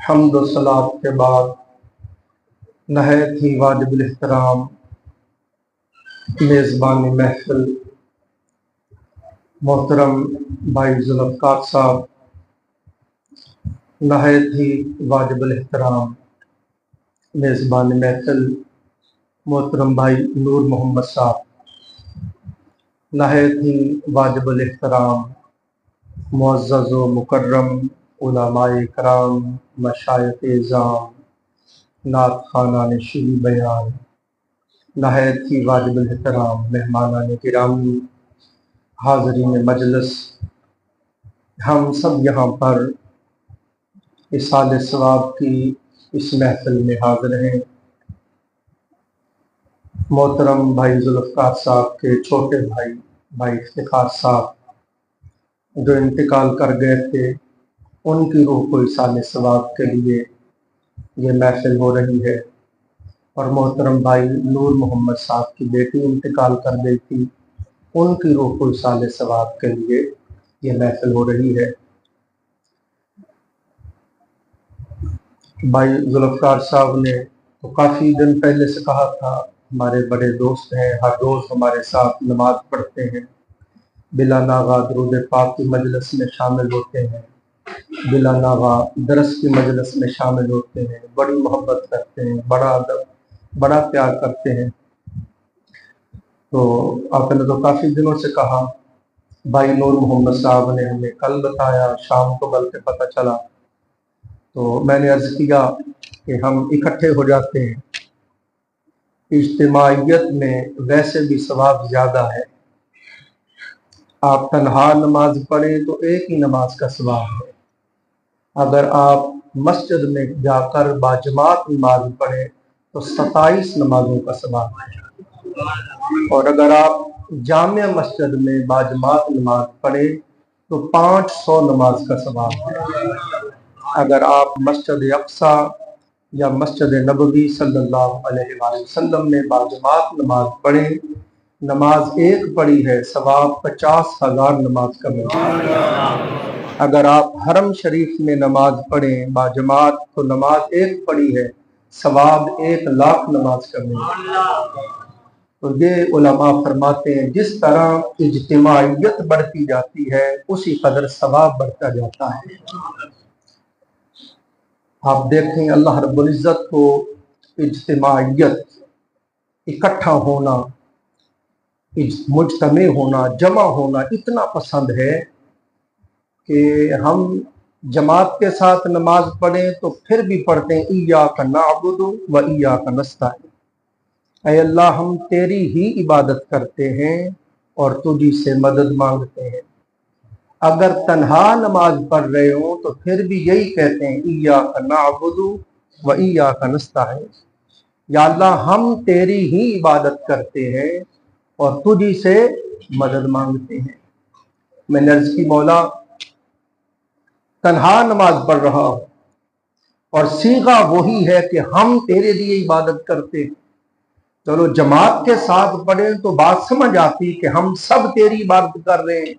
حمد و صلات کے بعد نہایت ہی واجب الاحترام میزبان محفل محترم بھائی ذوالفقار صاحب، نہایت ہی واجب الاحترام میزبان محفل محترم بھائی نور محمد صاحب، نہایت ہی واجب الاحترام معزز و مکرم علماء کرام، مشائخ اعظام، نعت خوانان شیعی بیان، نہایت ہی واجب الاحترام مہمانان گرامی، حاضرین مجلس، ہم سب یہاں پر ایصال ثواب کی اس محفل میں حاضر ہیں۔ محترم بھائی ذوالفقار صاحب کے چھوٹے بھائی بھائی افتخار صاحب جو انتقال کر گئے تھے، ان کی روح کو ایصال ثواب کے لیے یہ محفل ہو رہی ہے، اور محترم بھائی نور محمد صاحب کی بیٹی انتقال کر گئی تھی، ان کی روح کو ایصال ثواب کے لیے یہ محفل ہو رہی ہے۔ بھائی ذوالفقار صاحب نے تو کافی دن پہلے سے کہا تھا، ہمارے بڑے دوست ہیں، ہر روز ہمارے ساتھ نماز پڑھتے ہیں، بلا ناغہ درود پاک کی مجلس میں شامل ہوتے ہیں، بلا ناغہ درس کی مجلس میں شامل ہوتے ہیں، بڑی محبت کرتے ہیں، بڑا ادب، بڑا پیار کرتے ہیں۔ تو آپ نے تو کافی دنوں سے کہا، بھائی نور محمد صاحب نے ہمیں کل بتایا، شام کو بلکہ پتہ چلا، تو میں نے عرض کیا کہ ہم اکٹھے ہو جاتے ہیں، اجتماعیت میں ویسے بھی ثواب زیادہ ہے۔ آپ تنہا نماز پڑھیں تو ایک ہی نماز کا ثواب ہے، اگر آپ مسجد میں جا کر باجماعت نماز پڑھیں تو 27 نمازوں کا ثواب ہے، اور اگر آپ جامع مسجد میں باجماعت نماز پڑھیں تو 500 نماز کا ثواب ہے۔ اگر آپ مسجد اقصیٰ یا مسجد نبوی صلی اللہ علیہ وآلہ وسلم میں باجماعت نماز پڑھیں، نماز ایک پڑھی ہے، ثواب 50,000 نماز کا ملتا ہے۔ اگر آپ حرم شریف میں نماز پڑھیں باجماعت تو نماز ایک پڑھی ہے، ثواب 1,00,000 نماز کا ملتا ہے۔ تو یہ علماء فرماتے ہیں جس طرح اجتماعیت بڑھتی جاتی ہے اسی قدر ثواب بڑھتا جاتا ہے۔ آپ دیکھیں اللہ رب العزت کو اجتماعیت، اکٹھا ہونا، مجتمع ہونا، جمع ہونا اتنا پسند ہے کہ ہم جماعت کے ساتھ نماز پڑھیں تو پھر بھی پڑھتے ہیں ایاک نعبد و ایاک نستعین، اے اللہ ہم تیری ہی عبادت کرتے ہیں اور تجھی سے مدد مانگتے ہیں۔ اگر تنہا نماز پڑھ رہے ہوں تو پھر بھی یہی کہتے ہیں ایاک نعبد و ایاک نستعین، یا اللہ ہم تیری ہی عبادت کرتے ہیں اور تجھی سے مدد مانگتے ہیں۔ میں نے عرض کی مولا تنہا نماز پڑھ رہا ہوں اور صیغہ وہی ہے کہ ہم تیرے لیے عبادت کرتے ہیں، چلو جماعت کے ساتھ پڑھیں تو بات سمجھ آتی کہ ہم سب تیری عبادت کر رہے ہیں،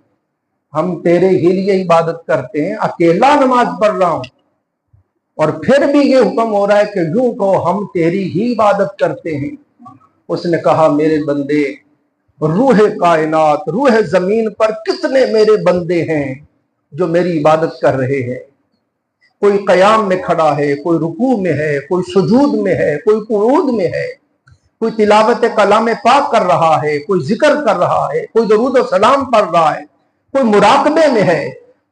ہم تیرے ہی لیے عبادت کرتے ہیں۔ اکیلا نماز پڑھ رہا ہوں اور پھر بھی یہ حکم ہو رہا ہے کہ یوں کہو ہم تیری ہی عبادت کرتے ہیں۔ اس نے کہا میرے بندے، روح کائنات، روح زمین پر کتنے میرے بندے ہیں جو میری عبادت کر رہے ہیں، کوئی قیام میں کھڑا ہے، کوئی رکوع میں ہے، کوئی سجود میں ہے، کوئی قعود میں ہے، کوئی تلاوت کلام پاک کر رہا ہے، کوئی ذکر کر رہا ہے، کوئی درود و سلام پڑھ رہا ہے، کوئی مراقبے میں ہے،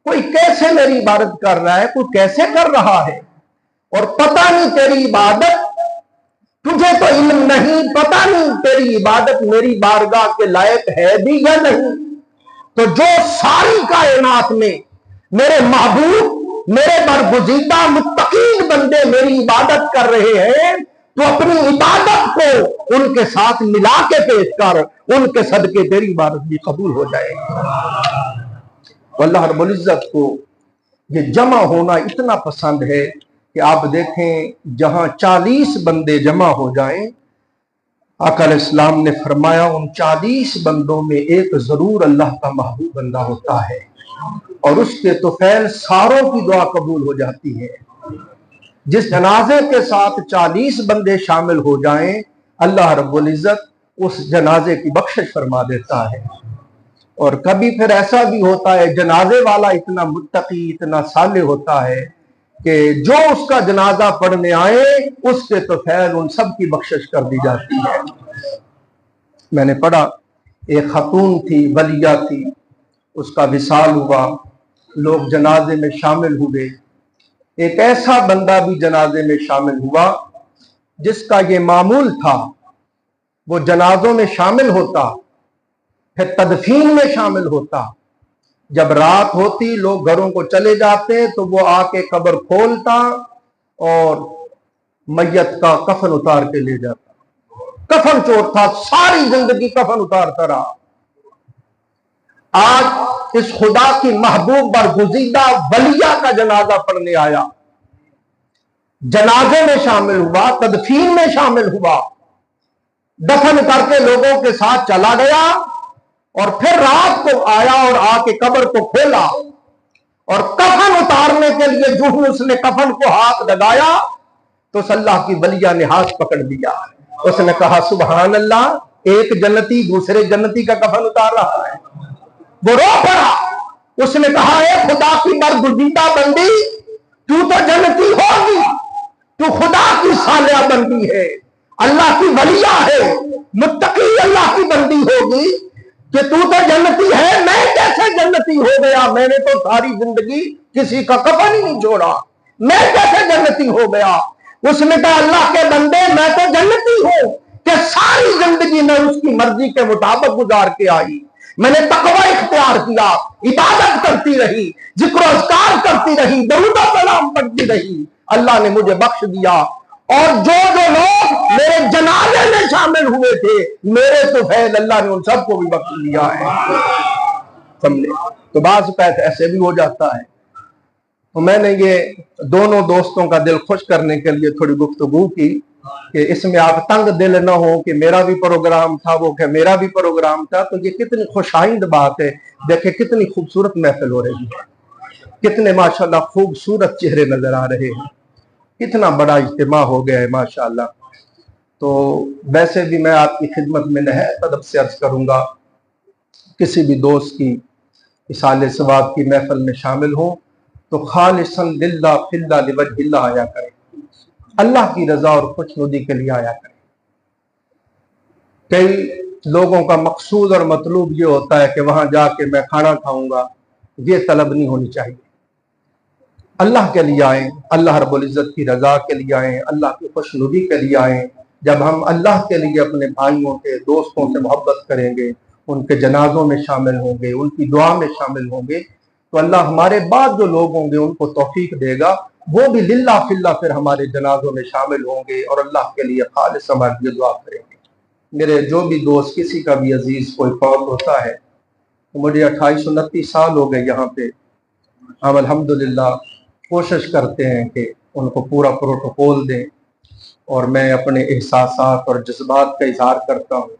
کوئی کیسے میری عبادت کر رہا ہے، کوئی کیسے کر رہا ہے، اور پتہ نہیں تیری عبادت، تجھے تو علم نہیں، پتہ نہیں تیری عبادت میری بارگاہ کے لائق ہے بھی یا نہیں۔ تو جو ساری کائنات میں میرے محبوب، میرے برگزیدہ متقین بندے میری عبادت کر رہے ہیں تو اپنی عبادت کو ان کے ساتھ ملا کے پیش کر، ان کے صدقے تیری عبادت بھی قبول ہو جائے گی۔ اللہ رب العزت کو یہ جمع ہونا اتنا پسند ہے کہ آپ دیکھیں جہاں 40 بندے جمع ہو جائیں، آقا علیہ السلام نے فرمایا ان 40 بندوں میں ایک ضرور اللہ کا محبوب بندہ ہوتا ہے، اور اس کے طفیل ساروں کی دعا قبول ہو جاتی ہے۔ جس جنازے کے ساتھ 40 بندے شامل ہو جائیں اللہ رب العزت اس جنازے کی بخشش فرما دیتا ہے۔ اور کبھی پھر ایسا بھی ہوتا ہے جنازے والا اتنا متقی اتنا صالح ہوتا ہے کہ جو اس کا جنازہ پڑھنے آئے اس کے تو خیر ان سب کی بخشش کر دی جاتی ہے۔ میں نے پڑھا ایک خاتون تھی ولیہ تھی، اس کا وصال ہوا، لوگ جنازے میں شامل ہوئے۔ ایک ایسا بندہ بھی جنازے میں شامل ہوا جس کا یہ معمول تھا، وہ جنازوں میں شامل ہوتا، پھر تدفین میں شامل ہوتا۔ جب رات ہوتی لوگ گھروں کو چلے جاتے تو وہ آ کے قبر کھولتا اور میت کا کفن اتار کے لے جاتا۔ کفن چور تھا، ساری زندگی کفن اتارتا رہا۔ آج اس خدا کی محبوب برگزیدہ ولیہ کا جنازہ پڑھنے آیا، جنازے میں شامل ہوا، تدفین میں شامل ہوا، دفن کر کے لوگوں کے ساتھ چلا گیا، اور پھر رات کو آیا اور آ کے قبر کو کھولا، اور کفن اتارنے کے لیے جو اس نے کفن کو ہاتھ لگایا تو اس اللہ کی ولیہ نے ہاتھ پکڑ لیا۔ اس نے کہا سبحان اللہ، ایک جنتی دوسرے جنتی کا کفن اتار رہا ہے۔ وہ رو پڑا، اس نے کہا اے خدا کی برگزیدہ بندی، تو جنتی ہوگی، تو خدا کی صالحہ بندی ہے، اللہ کی ولیہ ہے، متقی اللہ کی بندی ہوگی کہ تو جنتی ہے، میں کیسے جنتی ہو گیا؟ میں نے تو ساری زندگی کسی کا کفن ہی نہیں چھوڑا، میں کیسے جنتی ہو گیا؟ اس نے کہا اللہ کے بندے میں تو جنتی ہوں کہ ساری زندگی میں اس کی مرضی کے مطابق گزار کے آئی، میں نے تقوی اختیار کیا، عبادت کرتی رہی، ذکر و اذکار کرتی رہی، درود و سلام پڑھتی رہی، اللہ نے مجھے بخش دیا۔ اور جو لوگ میرے جنازے میں شامل ہوئے تھے میرے تو فیض اللہ نے ان سب کو بھی بخش دیا ہے۔ سمجھے؟ تو بعض اوقات ایسے بھی ہو جاتا ہے۔ تو میں نے یہ دونوں دوستوں کا دل خوش کرنے کے لیے تھوڑی گفتگو کی کہ اس میں آپ تنگ دل نہ ہو کہ میرا بھی پروگرام تھا، وہ کہ میرا بھی پروگرام تھا۔ تو یہ کتنی خوش آئند بات ہے، دیکھیں کتنی خوبصورت محفل ہو رہی ہے، کتنے ماشاءاللہ خوبصورت چہرے نظر آ رہے ہیں، کتنا بڑا اجتماع ہو گیا ہے ماشاءاللہ۔ تو ویسے بھی میں آپ کی خدمت میں نہایت ادب سے عرض کروں گا، کسی بھی دوست کی اصالِ ثواب کی محفل میں شامل ہوں تو خالصاً للہ فی اللہ لوجہ اللہ آیا کریں، اللہ کی رضا اور خوشنودی کے لیے آیا کریں۔ کئی لوگوں کا مقصود اور مطلوب یہ ہوتا ہے کہ وہاں جا کے میں کھانا کھاؤں گا، یہ طلب نہیں ہونی چاہیے۔ اللہ کے لیے آئیں، اللہ رب العزت کی رضا کے لیے آئیں، اللہ کی خوشنودی کے لیے آئیں۔ جب ہم اللہ کے لیے اپنے بھائیوں کے دوستوں سے محبت کریں گے، ان کے جنازوں میں شامل ہوں گے، ان کی دعا میں شامل ہوں گے، تو اللہ ہمارے بعد جو لوگ ہوں گے ان کو توفیق دے گا، وہ بھی للہ فی اللہ پھر ہمارے جنازوں میں شامل ہوں گے اور اللہ کے لیے خالص ہمارے لیے دعا کریں گے۔ میرے جو بھی دوست کسی کا بھی عزیز کوئی فوت ہوتا ہے، مجھے 28-29 سال ہو گئے یہاں پہ، ہم الحمدللہ کوشش کرتے ہیں کہ ان کو پورا پروٹوکول دیں، اور میں اپنے احساسات اور جذبات کا اظہار کرتا ہوں۔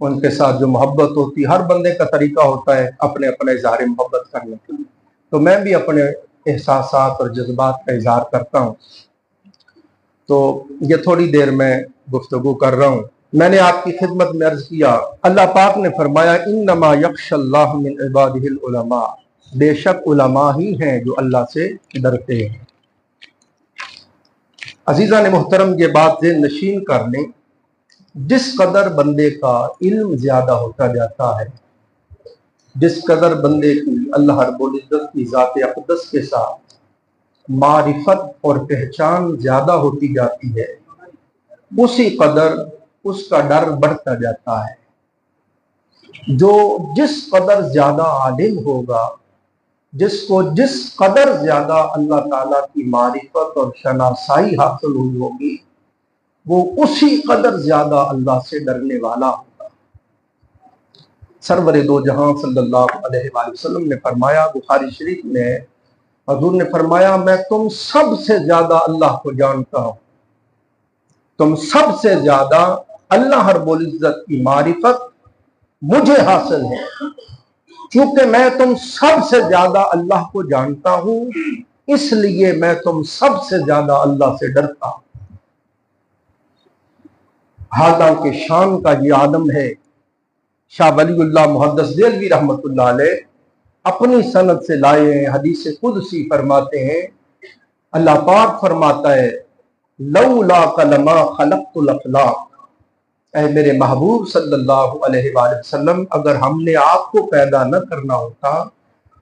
ان کے ساتھ جو محبت ہوتی، ہر بندے کا طریقہ ہوتا ہے اپنے اپنے اظہار محبت کرنے کا، تو میں بھی اپنے احساسات اور جذبات کا اظہار کرتا ہوں۔ تو یہ تھوڑی دیر میں گفتگو کر رہا ہوں۔ میں نے آپ کی خدمت میں عرض کیا، اللہ پاک نے فرمایا انما یخشی اللہ من عبادہ العلماء، بے شک علماء ہی ہیں جو اللہ سے ڈرتے ہیں۔ عزیزان محترم، یہ بات ذہن نشین کر لیں، جس قدر بندے کا علم زیادہ ہوتا جاتا ہے، جس قدر بندے کی اللہ رب العزت کی ذات اقدس کے ساتھ معرفت اور پہچان زیادہ ہوتی جاتی ہے، اسی قدر اس کا ڈر بڑھتا جاتا ہے۔ جو جس قدر زیادہ عالم ہوگا، جس قدر زیادہ اللہ تعالیٰ کی معرفت اور شناسائی حاصل ہوئی ہوگی، وہ اسی قدر زیادہ اللہ سے ڈرنے والا ہوگا۔ سرور دو جہاں صلی اللہ علیہ وآلہ وسلم نے فرمایا، بخاری شریف میں حضور نے فرمایا، میں تم سب سے زیادہ اللہ کو جانتا ہوں، تم سب سے زیادہ اللہ رب العزت کی معرفت مجھے حاصل ہے، چونکہ میں تم سب سے زیادہ اللہ کو جانتا ہوں، اس لیے میں تم سب سے زیادہ اللہ سے ڈرتا ہوں۔ حالانکہ شان کا یہ عالم ہے۔ شاہ ولی اللہ محدث دہلوی رحمت اللہ علیہ اپنی سند سے لائے ہیں، حدیث قدسی فرماتے ہیں، اللہ پاک فرماتا ہے لولا کلمہ خلقت الافلاق، اے میرے محبوب صلی اللہ علیہ وآلہ وسلم، اگر ہم نے آپ کو پیدا نہ کرنا ہوتا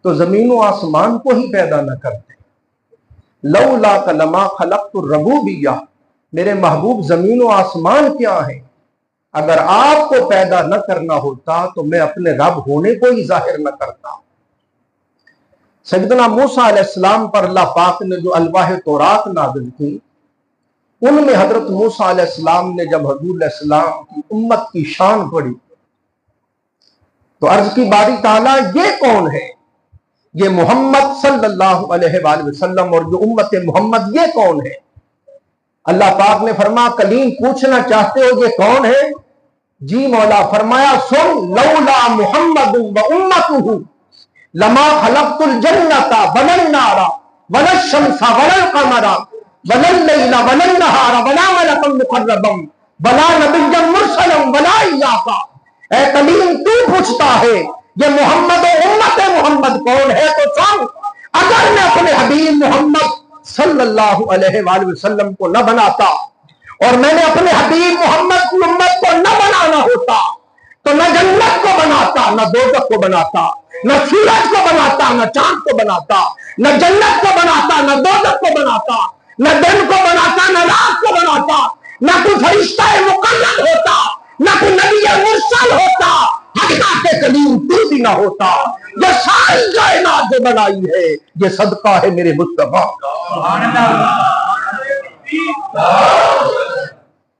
تو زمین و آسمان کو ہی پیدا نہ کرتے۔ لولا کلمہ خلقت الربوبیہ، میرے محبوب زمین و آسمان کیا ہیں؟ اگر آپ کو پیدا نہ کرنا ہوتا تو میں اپنے رب ہونے کو ہی ظاہر نہ کرتا۔ سیدنا موسیٰ علیہ السلام پر اللہ پاک نے جو الواح تورات نازل کی، ان میں حضرت موسیٰ علیہ السلام نے جب حضور علیہ السلام کی امت کی شان پڑھی تو عرض کی باری تعالیٰ یہ کون ہے؟ یہ محمد صلی اللہ علیہ وآلہ وسلم اور جو امت محمد یہ کون ہے؟ اللہ پاک نے فرمایا کلیم پوچھنا چاہتے ہو یہ کون ہے؟ جی مولا۔ فرمایا سن، لولا محمد و امتہ لما خلقت الجنۃ ولا النار ولا الشمس ولا القمر ولا اللیل ولا النہار ولا ملکا مقربا ولا نبیا مرسلا ولا ایاک۔ اے کلیم تو پوچھتا ہے یہ محمد و امت محمد کون ہے، تو سن، اگر میں اپنے حبیب محمد صلی اللہ علیہ وآلہ وسلم کو نہ بناتا اور میں نے اپنے حبیب محمد کی امت کو نہ بنانا ہوتا تو نہ جنت کو بناتا، نہ دوزخ کو بناتا، نہ سورج کو بناتا، نہ چاند کو بناتا، نہ جنت کو بناتا، نہ دوزخ کو بناتا، نہ دن کو بناتا، نہ رات کو بناتا، نہ کوئی فرشتہ مقرب ہوتا، نہ کوئی نبی مرسل ہوتا، حتیٰ کہ کلیم تو بھی نہ ہوتا۔ یہ ساری کائنات جو بنائی ہے یہ صدقہ ہے میرے مصطفیٰ۔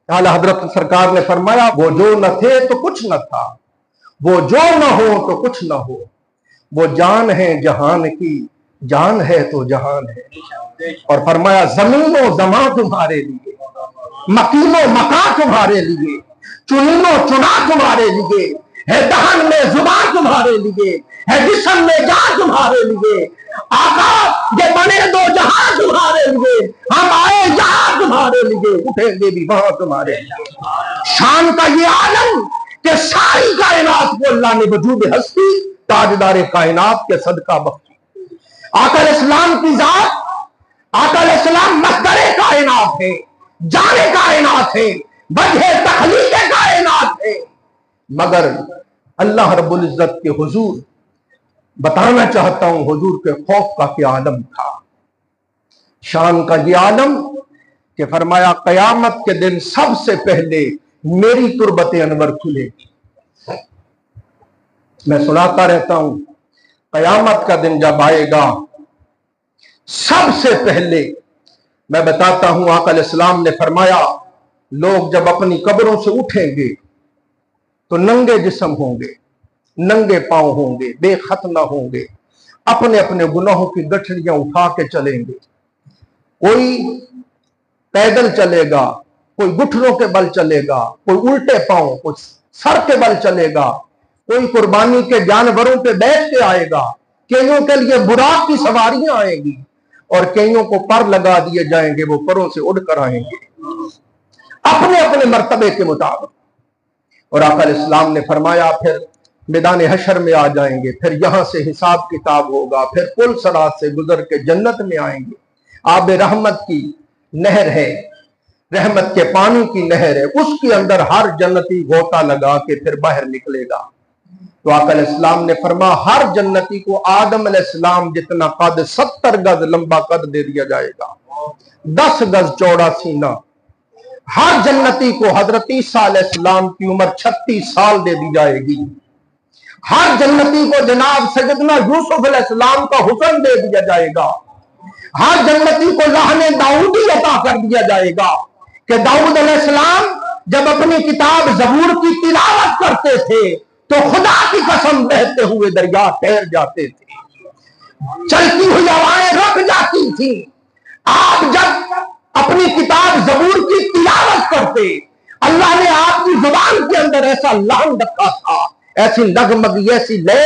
اعلیٰ حضرت سرکار نے فرمایا وہ جو نہ تھے تو کچھ نہ تھا، وہ جو نہ ہو تو کچھ نہ ہو، وہ جان ہے جہان کی، جان ہے تو جہان ہے۔ اور فرمایا زمین و زمان تمہارے لیے، مکین و مکان تمہارے لیے، چنین و چنا تمہارے لیے ہے، دہن میں زبان تمہارے لیے ہے، جسم میں جان تمہارے لیے۔ آقا یہ بنے دو جہاں تمہارے لیے، ہم آئے یہاں تمہارے لیے، اٹھیں گے بھی وہاں تمہارے لیے۔ شان کا یہ عالم کہ ساری کائنات کو اللہ نے وجود ہستی تاجدار کائنات کے صدقہ بخشی۔ آقا علیہ السلام کی ذات، آقا علیہ السلام مصدر کائنات ہے، جان کائنات ہے، وجہ تخلیق کائنات ہے، مگر اللہ رب العزت کے حضور بتانا چاہتا ہوں حضور کے خوف کا کیا عالم تھا۔ شان کا یہ عالم کہ فرمایا قیامت کے دن سب سے پہلے میری تربت انور کھلے گی۔ میں سناتا رہتا ہوں قیامت کا دن جب آئے گا سب سے پہلے میں بتاتا ہوں، آقا علیہ السلام نے فرمایا لوگ جب اپنی قبروں سے اٹھیں گے تو ننگے جسم ہوں گے، ننگے پاؤں ہوں گے، بے ختنہ ہوں گے، اپنے اپنے گناہوں کی گٹھڑیاں اٹھا کے چلیں گے۔ کوئی پیدل چلے گا، کوئی گٹھنوں کے بل چلے گا، کوئی الٹے پاؤں، کوئی سر کے بل چلے گا، کوئی قربانی کے جانوروں پہ بیٹھ کے آئے گا، کئیوں کے لیے براق کی سواریاں آئیں گی اور کئیوں کو پر لگا دیے جائیں گے، وہ پروں سے اڑ کر آئیں گے اپنے اپنے مرتبے کے مطابق۔ اور آقا علیہ السلام نے فرمایا پھر میدان حشر میں آ جائیں گے، پھر یہاں سے حساب کتاب ہوگا، پھر پل صراط سے گزر کے جنت میں آئیں گے۔ آب رحمت کی نہر ہے، رحمت کے پانی کی نہر ہے، اس کے اندر ہر جنتی غوطہ لگا کے پھر باہر نکلے گا۔ تو آقا علیہ السلام نے فرمایا ہر جنتی کو آدم علیہ السلام جتنا قد 70 گز لمبا قد دے دیا جائے گا، 10 گز چوڑا سینہ۔ ہر جنتی کو حضرت عیسیٰ علیہ السلام کی عمر 36 سال دے دی جائے گی۔ ہر جنتی کو جناب سیدنا یوسف علیہ السلام کا حسن دے دیا جائے گا۔ ہر جنتی کو لحن داؤدی عطا کر دیا جائے گا کہ داؤد علیہ السلام جب اپنی کتاب زبور کی تلاوت کرتے تھے تو خدا کی قسم بہتے ہوئے دریا ٹھہر جاتے تھے، چلتی ہوئی ہوائیں رک جاتی تھی۔ آپ جب اپنی کتاب زبور کی تلاوت کرتے، اللہ نے آپ کی زبان کے اندر ایسا لحن رکھا تھا، ایسی نغمگی، ایسی لے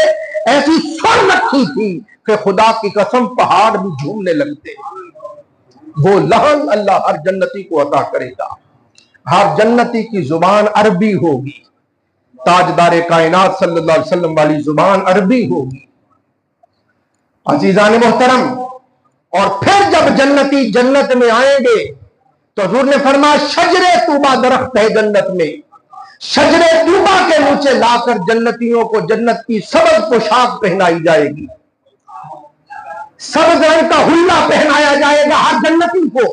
ایسی سن رکھی تھی کہ خدا کی قسم پہاڑ بھی جھومنے لگتے. وہ لہن اللہ ہر جنتی کو عطا کرے گا. ہر جنتی کی زبان عربی ہوگی. تاجدار کائنات صلی اللہ علیہ وسلم والی زبان عربی ہوگی. عزیزان محترم، اور پھر جب جنتی جنت میں آئیں گے تو حضور نے فرمایا شجر طوبہ درخت ہے جنت میں، شجر طوبہ کے نیچے لا کر جنتیوں کو جنت کی سبز پوشاک پہنائی جائے گی، سبز رنگ کا حلہ پہنایا جائے گا ہر جنتی کو.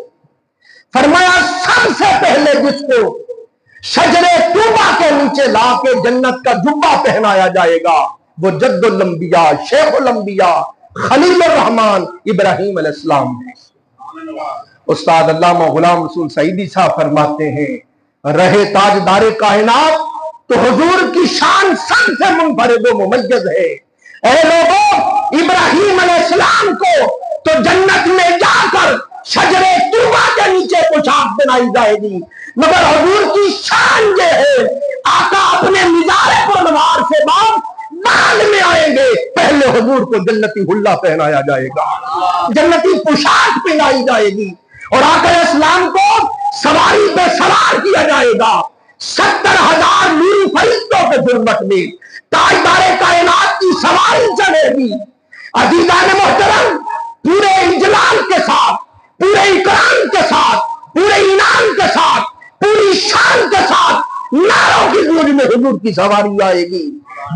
فرمایا سب سے پہلے جس کو شجر طوبہ کے نیچے لا کے جنت کا جبہ پہنایا جائے گا وہ جد الانبیاء، شیخ الانبیاء، خلیل الرحمن ابراہیم علیہ السلام ہے. استاد علامہ غلام رسول سعیدی صاحب فرماتے ہیں رہے تاجدار کائنات تو حضور کی شان سب سے منفرد و ممیز ہے. اے لوگوں، ابراہیم علیہ السلام کو تو جنت میں جا کر شجر طوبہ کے نیچے پوشاک بنائی جائے گی، مگر حضور کی شان یہ ہے آقا اپنے مزار پروار سے بعد میں آئیں گے، پہلے حضور کو جنتی حلہ پہنایا جائے گا، جنتی پوشاک پہنائی جائے گی، اور آقا اسلام کو سواری پہ سوار کیا جائے گا 70,000 نوری فرشتوں کے ظلمت میں. تاجدار کائنات کی سواری چڑھے گی. عزیزان محترم، پورے اجلال کے ساتھ، پورے اکرام کے ساتھ، پورے انعام کے ساتھ، پوری شان کے ساتھ ناروں کی گونج میں حضور کی سواری آئے گی.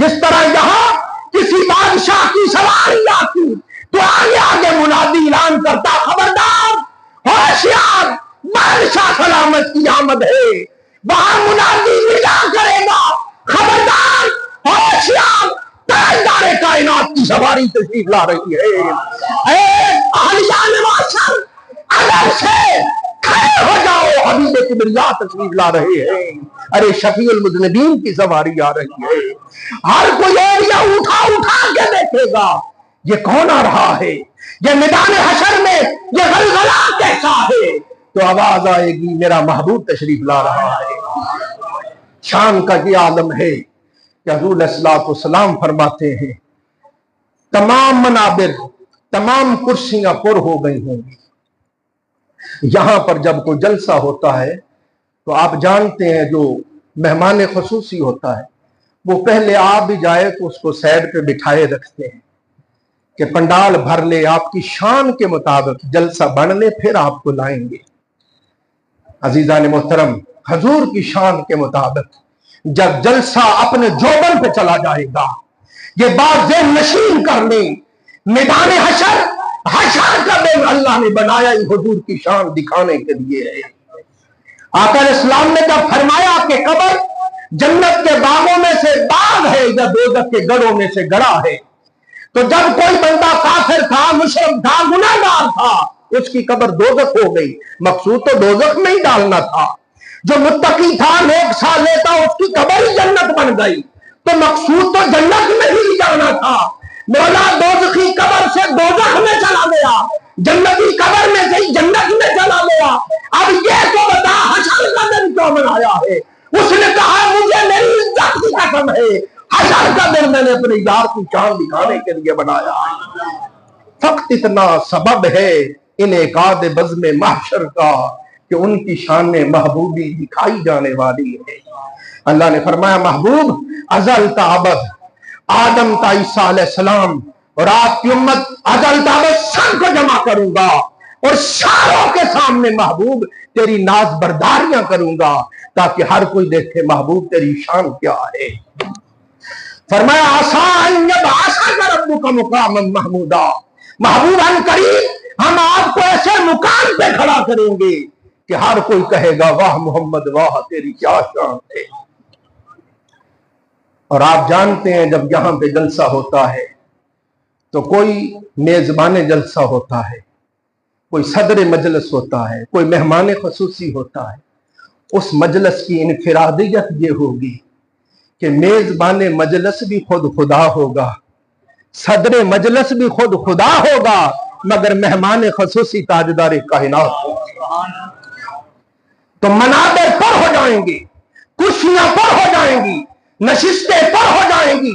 جس طرح یہاں کسی بادشاہ کی سواری آتی تو آگے آگے منادی اعلان کرتا خبردار ہوشیار بادشاہ سلامت کی آمد ہے. وہاں منادی ندا کرے گا خبردار ہوشیار تاجدار کائنات کی سواری تشریف لا رہی ہے. اے اہلیان معاشر، اگر سے کھڑے ہو جاؤ، حبیب کبریا تشریف لا رہے ہیں. ارے شفیع المذنبین کی سواری آ رہی ہے. ہر کوئی ایریا اٹھا کے دیکھے گا یہ کون آ رہا ہے، یہ میدان حشر میں یہ غلغلہ کیسا ہے، تو آواز آئے گی میرا محبوب تشریف لا رہا ہے. شان کا یہ عالم ہے کہ حضور علیہ الصلوۃ والسلام فرماتے ہیں تمام منابر، تمام کرسیاں پر ہو گئی ہوں گی. یہاں پر جب کوئی جلسہ ہوتا ہے تو آپ جانتے ہیں جو مہمان خصوصی ہوتا ہے وہ پہلے آپ بھی جائے تو اس کو سائڈ پہ بٹھائے رکھتے ہیں کہ پنڈال بھر لے، آپ کی شان کے مطابق جلسہ بن لے، پھر آپ کو لائیں گے. عزیزان محترم، حضور کی شان کے مطابق جب جلسہ اپنے جوبن پہ چلا جائے گا، یہ بات ذہن نشین کر لیں، میدان حشر کا دن اللہ نے بنایا ہی حضور کی شان دکھانے کے لیے ہے. آقا علیہ السلام نے جب فرمایا کہ قبر جنت کے باغوں میں سے باغ ہے یا دوزخ کے گڑھوں میں سے گڑھا ہے، تو جب کوئی بندہ کافر تھا، مشرک تھا، گناہگار تھا، اس کی قبر دوزخ ہو گئی. مقصود تو دوزخ میں ہی ڈالنا تھا. جو متقی تھا، نیک صالح تھا، اس کی قبر ہی جنت بن گئی، تو مقصود تو جنت میں ہی جانا تھا. مولا دوزخی قبر سے دوزخ میں چلا گیا، جنتی قبر میں سے ہی جنت میں چلا گیا. اب یہ تو بتا حشر کا دن کیوں منایا ہے؟ اس نے کہا مجھے میری عزت کی قسم ہے، حشر کا دن میں نے اپنے یار کی شان دکھانے کے لیے بنایا ہے. فقط اتنا سبب ہے انعقاد بزم محشر کا کہ ان کی شان محبوبی دکھائی جانے والی ہے. اللہ نے فرمایا محبوب ازل تا ابد، آدم تا عیسیٰ علیہ السلام اور آپ کی امت ازل تا ابد سب کو جمع کروں گا اور ساروں کے سامنے محبوب تیری ناز برداریاں کروں گا تاکہ ہر کوئی دیکھے محبوب تیری شان کیا ہے. فرمایا آسان جب آسا کا ربو کا مقام محمودہ، محبوب ان قریب ہم آپ کو ایسے مقام پہ کھڑا کریں گے کہ ہر کوئی کہے گا واہ محمد واہ تیری کیا شان ہے. اور آپ جانتے ہیں جب یہاں پہ جلسہ ہوتا ہے تو کوئی میزبان جلسہ ہوتا ہے، کوئی صدر مجلس ہوتا ہے، کوئی مہمان خصوصی ہوتا ہے. اس مجلس کی انفرادیت یہ ہوگی کہ میزبان مجلس بھی خود خدا ہوگا، صدر مجلس بھی خود خدا ہوگا، مگر مہمان خصوصی تاجدار کائنات ہوگا. تو منابر پر ہو جائیں گے، کرسیاں پر ہو جائیں گی، نشستیں پر ہو جائیں گی،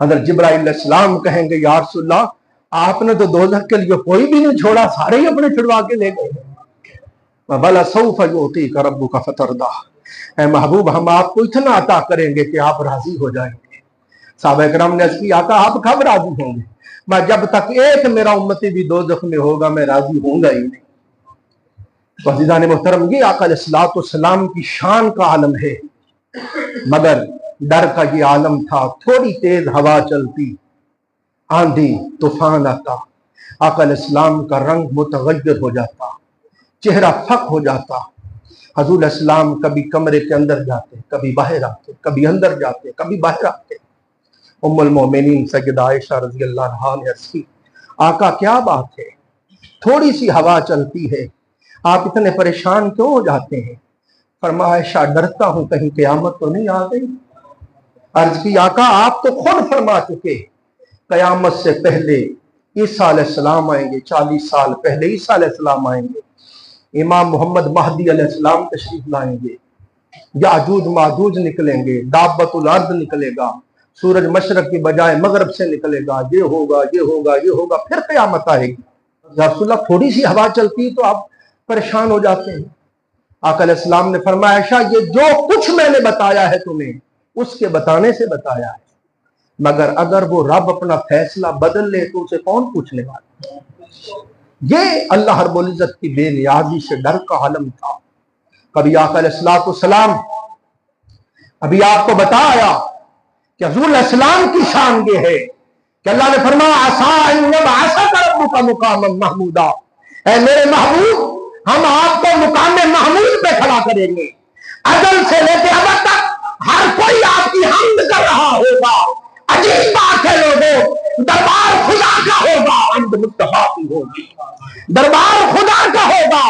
حضرت جبرائیل علیہ السلام کہیں گے یا رسول اللہ آپ نے تو دوزخ کے لیے کوئی بھی نہیں چھوڑا، سارے ہی اپنے چھڑوا کے لے گئے۔ بَلَا سَوْفَ يُعْطِيكَ رَبُّكَ فَتَرْضَىٰ، اے محبوب ہم آپ کو اتنا عطا کریں گے کہ آپ راضی ہو جائیں گے۔ صحابہ کرام نے عرض کی آقا آپ کب راضی ہوں گے؟ میں جب تک ایک میرا امتی بھی دوزخ میں ہوگا میں راضی ہوں گا ہی نہیں۔ عزیزان محترم، یہ آقا علیہ الصلوۃ والسلام کی شان کا عالم ہے، مگر ڈر کا یہ عالم تھا۔ تھوڑی تیز ہوا چلتی، آندھی طوفان آتا، آقا علیہ السلام کا رنگ متغیر ہو جاتا، چہرہ پھک ہو جاتا۔ حضور علیہ السلام کبھی کمرے کے اندر جاتے، کبھی باہر آتے، کبھی اندر جاتے، کبھی باہر آتے۔ ام المومنین سیدہ عائشہ رضی اللہ عنہا نے عرض کی آقا کیا بات ہے، تھوڑی سی ہوا چلتی ہے آپ اتنے پریشان کیوں ہو جاتے ہیں؟ فرمایا عائشہ ڈرتا ہوں کہیں قیامت تو نہیں آ گئی۔ عرض کی آقا آپ تو خود فرما چکے قیامت سے پہلے عیسیٰ علیہ السلام آئیں گے، 40 سال پہلے عیسیٰ علیہ السلام آئیں گے، امام محمد مہدی علیہ السلام تشریف لائیں گے، یاجوج ماجوج نکلیں گے، دابت الارض نکلے گا، سورج مشرق کی بجائے مغرب سے نکلے گا، یہ ہوگا یہ ہوگا یہ ہوگا، پھر قیامت آئے گی۔ یا رسول اللہ تھوڑی سی ہوا چلتی تو آپ پریشان ہو جاتے ہیں۔ آقا علیہ السلام نے فرمایا عائشہ یہ جو کچھ میں نے بتایا ہے تمہیں اس کے بتانے سے بتایا ہے، مگر اگر وہ رب اپنا فیصلہ بدل لے تو اسے کون پوچھنے والا؟ یہ اللہ رب العزت کی بے نیازی سے ڈر کا عالم تھا۔ کبھی آقا علیہ السلام ابھی آپ کو بتایا کہ حضور علیہ السلام کی شان یہ ہے کہ اللہ نے فرمایا عسیٰ ان یبعثک ربک مقاما محمودا، اے میرے محبوب ہم آپ کو مقام محمود پہ کھڑا کریں گے، ازل سے لے کے ابد تک ہر کوئی آپ کی حمد کر رہا ہوگا۔ عجیب بات ہے لوگوں، دربار خدا کا ہوگا، حمد مصطفیٰ کی ہوگی، دربار خدا کا ہوگا،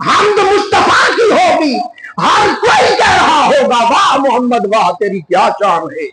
حمد مصطفیٰ کی ہوگی، ہر کوئی کہہ رہا ہوگا واہ محمد واہ تیری کیا شان ہے۔